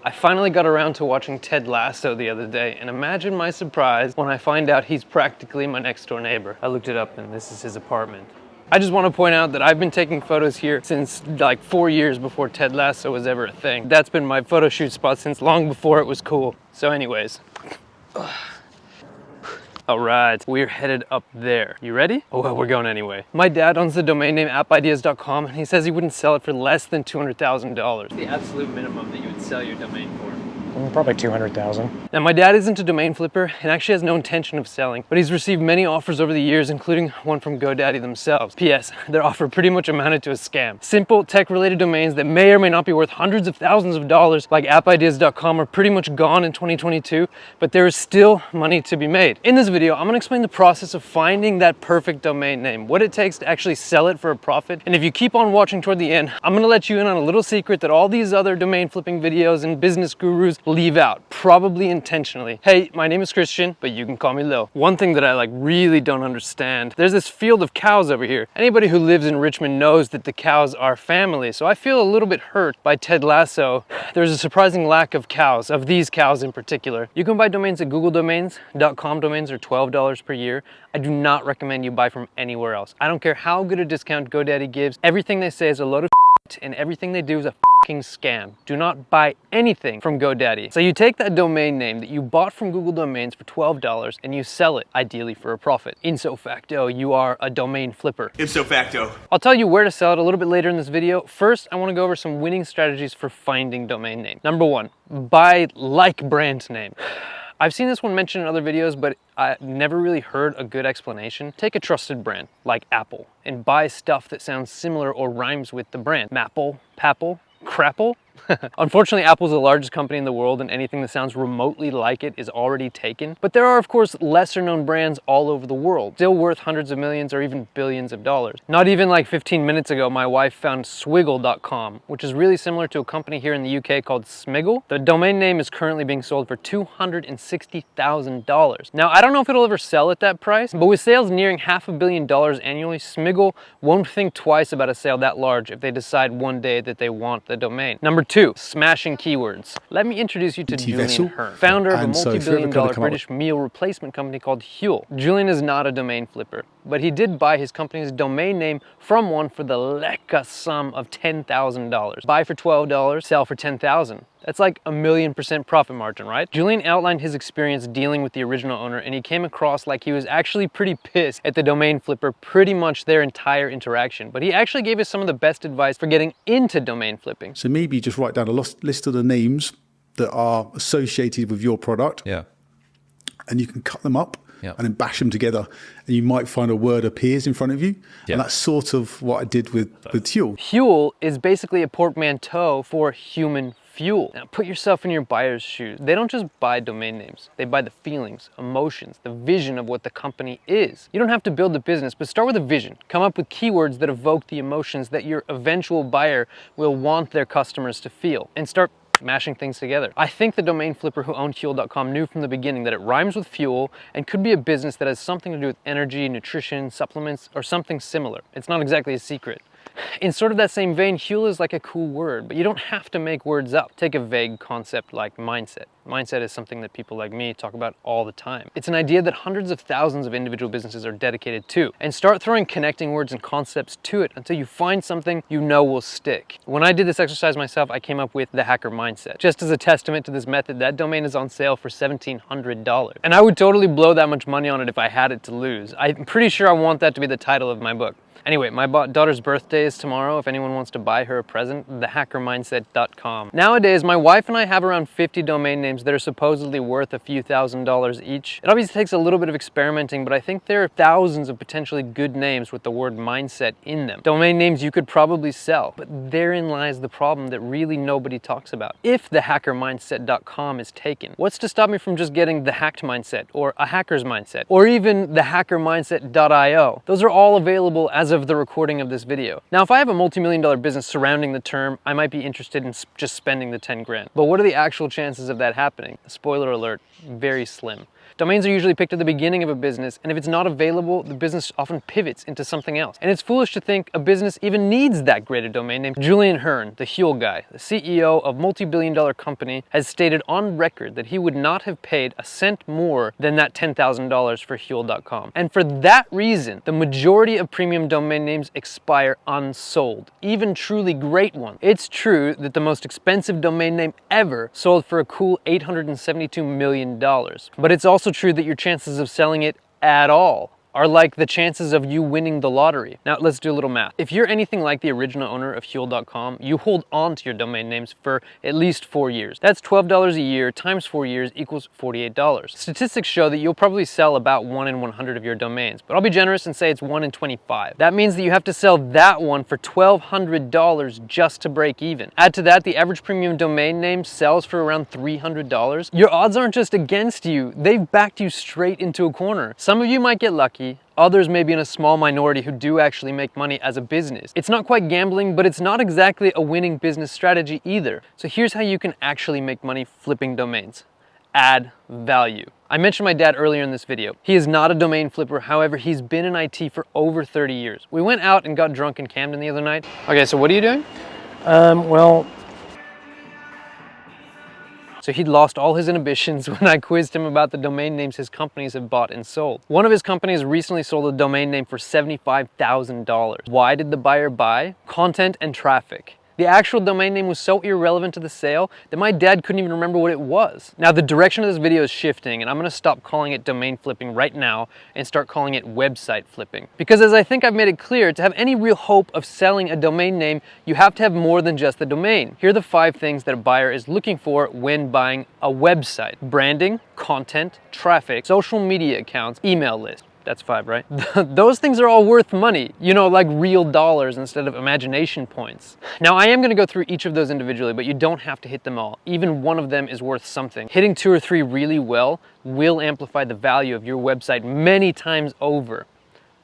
I finally got around to watching Ted Lasso the other day, and imagine my surprise when I find out he's practically my next door neighbor. I looked it up and this is his apartment. I just want to point out that I've been taking photos here since like 4 years before Ted Lasso was ever a thing. That's been my photo shoot spot since long before it was cool. So anyways. All right, we're headed up there. You ready? Oh, well, we're going anyway. My dad owns the domain name appideas.com, and he says he wouldn't sell it for less than $200,000. The absolute minimum that you would sell your domain for. Probably 200,000. Now, my dad isn't a domain flipper and actually has no intention of selling, but he's received many offers over the years, including one from GoDaddy themselves. P.S. Their offer pretty much amounted to a scam. Simple tech-related domains that may or may not be worth hundreds of thousands of dollars, like appideas.com, are pretty much gone in 2022, but there is still money to be made. In this video, I'm gonna explain the process of finding that perfect domain name, what it takes to actually sell it for a profit, and if you keep on watching toward the end, I'm gonna let you in on a little secret that all these other domain flipping videos and business gurus leave out, probably intentionally. Hey, my name is Christian, but you can call me Lil. One thing that I really don't understand, there's this field of cows over here. Anybody who lives in Richmond knows that the cows are family, so I feel a little bit hurt by Ted Lasso. There's a surprising lack of cows, of these cows in particular. You can buy domains at Google Domains. .com domains are $12 per year. I do not recommend you buy from anywhere else. I don't care how good a discount GoDaddy gives. Everything they say is a load of and everything they do is a fucking scam. Do not buy anything from GoDaddy. So you take that domain name that you bought from Google Domains for $12 and you sell it, ideally for a profit. Ipso facto, you are a domain flipper. Ipso facto. I'll tell you where to sell it a little bit later in this video. First, I want to go over some winning strategies for finding domain name. Number one, buy like brand name. I've seen this one mentioned in other videos, but I never really heard a good explanation. Take a trusted brand like Apple and buy stuff that sounds similar or rhymes with the brand. Mapple, Papple, Crapple. Unfortunately, Apple's the largest company in the world and anything that sounds remotely like it is already taken. But there are, of course, lesser known brands all over the world, still worth hundreds of millions or even billions of dollars. Not even like 15 minutes ago, my wife found Swiggle.com, which is really similar to a company here in the UK called Smiggle. The domain name is currently being sold for $260,000. Now, I don't know if it'll ever sell at that price, but with sales nearing $500 million annually, Smiggle won't think twice about a sale that large if they decide one day that they want the domain. Number two, smashing keywords. Let me introduce you to Julian Hearn, founder of a multi-billion-dollar British meal replacement company called Huel. Julian is not a domain flipper, but he did buy his company's domain name from one for the lecca sum of $10,000. Buy for $12, sell for $10,000. That's like a 1,000,000% profit margin, right? Julian outlined his experience dealing with the original owner, and he came across like he was actually pretty pissed at the domain flipper pretty much their entire interaction. But he actually gave us some of the best advice for getting into domain flipping. So maybe just write down a list of the names that are associated with your product. Yeah. And you can cut them up. Yeah. And then bash them together, and you might find a word appears in front of you. Yeah. And that's sort of what I did with Huel. Huel is basically a portmanteau for human fuel. Now put yourself in your buyer's shoes. They don't just buy domain names. They buy the feelings, emotions, the vision of what the company is. You don't have to build a business, but start with a vision. Come up with keywords that evoke the emotions that your eventual buyer will want their customers to feel, and start mashing things together. I think the domain flipper who owned Huel.com knew from the beginning that it rhymes with fuel and could be a business that has something to do with energy, nutrition, supplements, or something similar. It's not exactly a secret. In sort of that same vein, Huel is like a cool word, but you don't have to make words up. Take a vague concept like mindset. Mindset is something that people like me talk about all the time. It's an idea that hundreds of thousands of individual businesses are dedicated to, and start throwing connecting words and concepts to it until you find something you know will stick. When I did this exercise myself, I came up with the hacker mindset. Just as a testament to this method, that domain is on sale for $1,700. And I would totally blow that much money on it if I had it to lose. I'm pretty sure I want that to be the title of my book. Anyway, my daughter's birthday is tomorrow. If anyone wants to buy her a present, thehackermindset.com. Nowadays, my wife and I have around 50 domain names that are supposedly worth a few $1,000s each. It obviously takes a little bit of experimenting, but I think there are thousands of potentially good names with the word mindset in them. Domain names you could probably sell, but therein lies the problem that really nobody talks about. If thehackermindset.com is taken, what's to stop me from just getting the hacked mindset or a hacker's mindset or even thehackermindset.io? Those are all available as of of the recording of this video. Now, if I have a multi-million-dollar business surrounding the term, I might be interested in just spending the 10 grand. But what are the actual chances of that happening? Spoiler alert, very slim. Domains are usually picked at the beginning of a business, and if it's not available, the business often pivots into something else. And it's foolish to think a business even needs that great a domain name. Julian Hearn, the Huel guy, the CEO of multi-billion-dollar company, has stated on record that he would not have paid a cent more than that $10,000 for Huel.com. And for that reason, the majority of premium domain names expire unsold, even truly great ones. It's true that the most expensive domain name ever sold for a cool $872 million, but it's also true that your chances of selling it at all are like the chances of you winning the lottery. Now let's do a little math. If you're anything like the original owner of Huel.com, you hold on to your domain names for at least 4 years. That's $12 a year times 4 years equals $48. Statistics show that you'll probably sell about 1 in 100 of your domains, but I'll be generous and say it's 1 in 25. That means that you have to sell that one for $1,200 just to break even. Add to that, the average premium domain name sells for around $300. Your odds aren't just against you, they've backed you straight into a corner. Some of you might get lucky, others may be in a small minority who do actually make money as a business. It's not quite gambling, but it's not exactly a winning business strategy either. So here's how you can actually make money flipping domains. Add value. I mentioned my dad earlier in this video. He is not a domain flipper, however, he's been in IT for over 30 years. We went out and got drunk in Camden the other night. Okay, so what are you doing? So he'd lost all his inhibitions when I quizzed him about the domain names his companies have bought and sold. One of his companies recently sold a domain name for $75,000. Why did the buyer buy? Content and traffic. The actual domain name was so irrelevant to the sale that my dad couldn't even remember what it was. Now the direction of this video is shifting, and I'm gonna stop calling it domain flipping right now and start calling it website flipping. Because as I think I've made it clear, to have any real hope of selling a domain name, you have to have more than just the domain. Here are the 5 things that a buyer is looking for when buying a website: branding, content, traffic, social media accounts, email list. That's 5, right? Those things are all worth money, you know, like real dollars instead of imagination points. Now, I am gonna go through each of those individually, but you don't have to hit them all. Even one of them is worth something. Hitting 2 or 3 really well will amplify the value of your website many times over.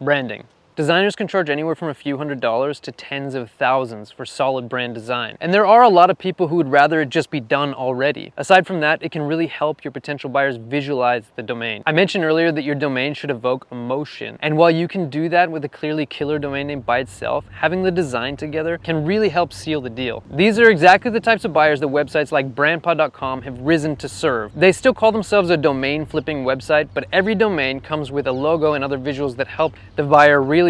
Branding. Designers can charge anywhere from a few $100s to tens of thousands for solid brand design. And there are a lot of people who would rather it just be done already. Aside from that, it can really help your potential buyers visualize the domain. I mentioned earlier that your domain should evoke emotion. And while you can do that with a clearly killer domain name by itself, having the design together can really help seal the deal. These are exactly the types of buyers that websites like brandpod.com have risen to serve. They still call themselves a domain flipping website, but every domain comes with a logo and other visuals that help the buyer really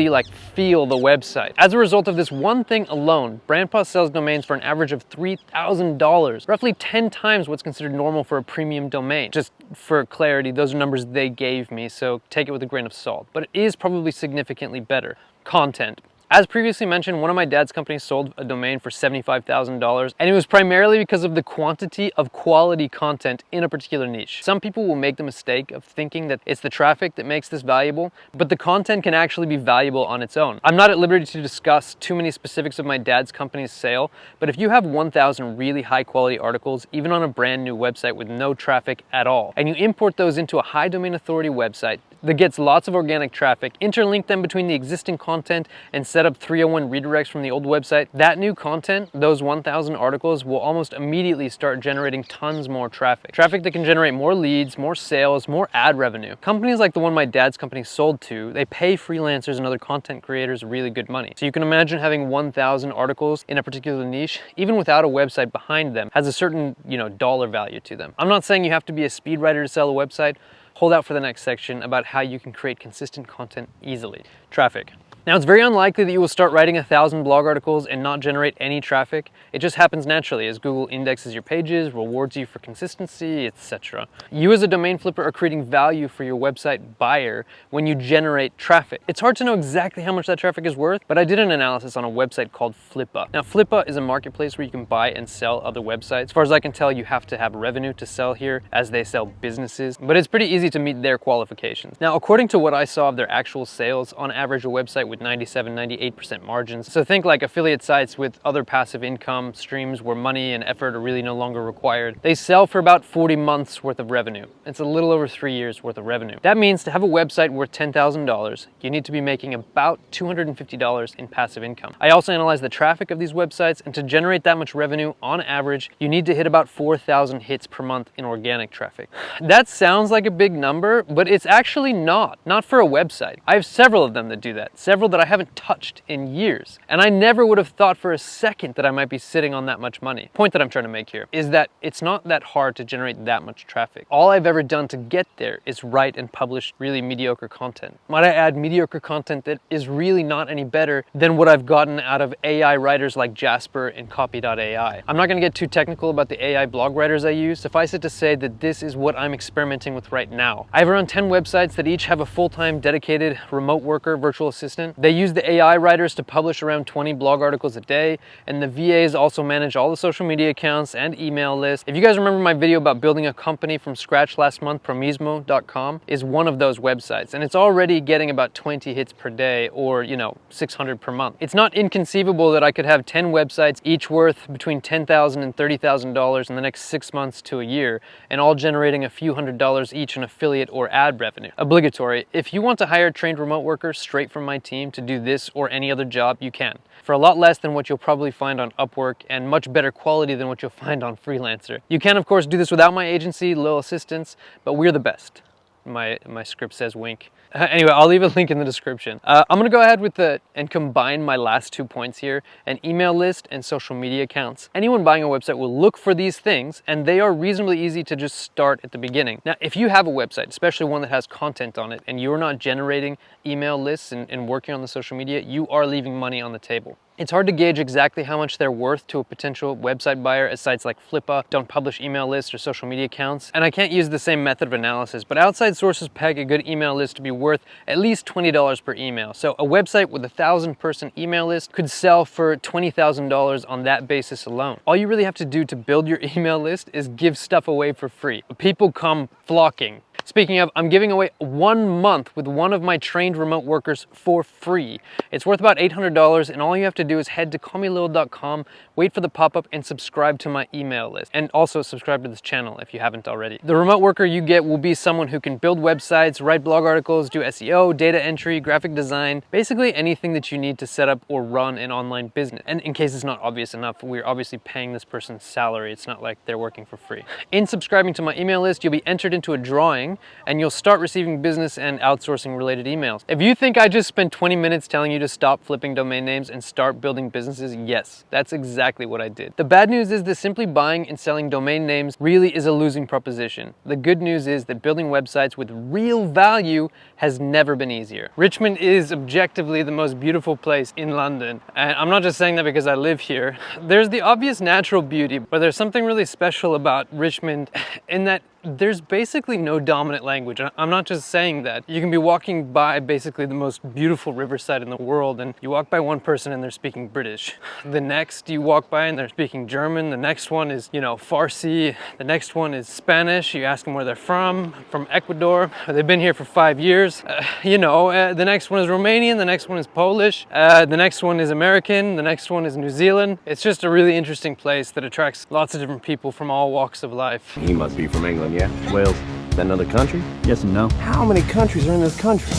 feel the website. As a result of this one thing alone, BrandPod sells domains for an average of $3,000, roughly 10 times what's considered normal for a premium domain. Just for clarity, those are numbers they gave me, so take it with a grain of salt. But it is probably significantly better. Content. As previously mentioned, one of my dad's companies sold a domain for $75,000, and it was primarily because of the quantity of quality content in a particular niche. Some people will make the mistake of thinking that it's the traffic that makes this valuable, but the content can actually be valuable on its own. I'm not at liberty to discuss too many specifics of my dad's company's sale, but if you have 1,000 really high quality articles, even on a brand new website with no traffic at all, and you import those into a high domain authority website that gets lots of organic traffic, interlink them between the existing content, and set up 301 redirects from the old website, that new content, those 1,000 articles, will almost immediately start generating tons more traffic. Traffic that can generate more leads, more sales, more ad revenue. Companies like the one my dad's company sold to, they pay freelancers and other content creators really good money. So you can imagine having 1,000 articles in a particular niche, even without a website behind them, has a certain, dollar value to them. I'm not saying you have to be a speedwriter to sell a website. Hold out for the next section about how you can create consistent content easily. Traffic. Now, it's very unlikely that you will start writing 1,000 blog articles and not generate any traffic. It just happens naturally as Google indexes your pages, rewards you for consistency, etc. You as a domain flipper are creating value for your website buyer when you generate traffic. It's hard to know exactly how much that traffic is worth, but I did an analysis on a website called Flippa. Now, Flippa is a marketplace where you can buy and sell other websites. As far as I can tell, you have to have revenue to sell here, as they sell businesses, but it's pretty easy to meet their qualifications. Now, according to what I saw of their actual sales, on average, a website with 97, 98% margins. So think like affiliate sites with other passive income streams where money and effort are really no longer required. They sell for about 40 months worth of revenue. It's a little over 3 years worth of revenue. That means to have a website worth $10,000, you need to be making about $250 in passive income. I also analyze the traffic of these websites, and to generate that much revenue on average, you need to hit about 4,000 hits per month in organic traffic. That sounds like a big number, but it's actually not for a website. I have several of them that do that, several that I haven't touched in years. And I never would have thought for a second that I might be sitting on that much money. Point that I'm trying to make here is that it's not that hard to generate that much traffic. All I've ever done to get there is write and publish really mediocre content. Might I add, mediocre content that is really not any better than what I've gotten out of AI writers like Jasper and Copy.ai. I'm not gonna get too technical about the AI blog writers I use. Suffice it to say that this is what I'm experimenting with right now. I have around 10 websites that each have a full-time dedicated remote worker virtual assistant. They use the AI writers to publish around 20 blog articles a day, and the VAs also manage all the social media accounts and email lists. If you guys remember my video about building a company from scratch last month, Promismo.com is one of those websites, and it's already getting about 20 hits per day, or 600 per month. It's not inconceivable that I could have 10 websites, each worth between $10,000 and $30,000 in the next 6 months to a year, and all generating a few $100s each in affiliate or ad revenue. Obligatory. If you want to hire trained remote workers straight from my team to do this or any other job, you can. For a lot less than what you'll probably find on Upwork and much better quality than what you'll find on Freelancer. You can, of course, do this without my agency, Lil Assistance, but we're the best. My script says wink. Anyway, I'll leave a link in the description. I'm gonna go ahead with and combine my last 2 points here, an email list and social media accounts. Anyone buying a website will look for these things, and they are reasonably easy to just start at the beginning. Now, if you have a website, especially one that has content on it, and you're not generating email lists and working on the social media, you are leaving money on the table. It's hard to gauge exactly how much they're worth to a potential website buyer, as sites like Flippa don't publish email lists or social media accounts, and I can't use the same method of analysis, but outside sources peg a good email list to be worth at least $20 per email. So a website with a 1,000-person email list could sell for $20,000 on that basis alone. All you really have to do to build your email list is give stuff away for free. People come flocking. Speaking of, I'm giving away 1 month with one of my trained remote workers for free. It's worth about $800, and all you have to do is head to callmelil.com, wait for the pop-up, and subscribe to my email list. And also subscribe to this channel if you haven't already. The remote worker you get will be someone who can build websites, write blog articles, do SEO, data entry, graphic design, basically anything that you need to set up or run an online business. And in case it's not obvious enough, we're obviously paying this person's salary. It's not like they're working for free. In subscribing to my email list, you'll be entered into a drawing, and you'll start receiving business and outsourcing related emails. If you think I just spent 20 minutes telling you to stop flipping domain names and start building businesses, yes, that's exactly what I did. The bad news is that simply buying and selling domain names really is a losing proposition. The good news is that building websites with real value has never been easier. Richmond is objectively the most beautiful place in London, and I'm not just saying that because I live here. There's the obvious natural beauty, but there's something really special about Richmond in that there's basically no dominant language. I'm not just saying that. You can be walking by basically the most beautiful riverside in the world, and you walk by one person and they're speaking British. The next you walk by and they're speaking German. The next one is, Farsi. The next one is Spanish. You ask them where they're from Ecuador. They've been here for 5 years. The next one is Romanian. The next one is Polish. The next one is American. The next one is New Zealand. It's just a really interesting place that attracts lots of different people from all walks of life. He must be from England. Yeah, Wales. Is that another country? Yes and no. How many countries are in this country?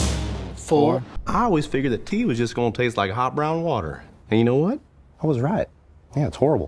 4. I always figured that tea was just gonna taste like hot brown water. And you know what? I was right. Yeah, it's horrible.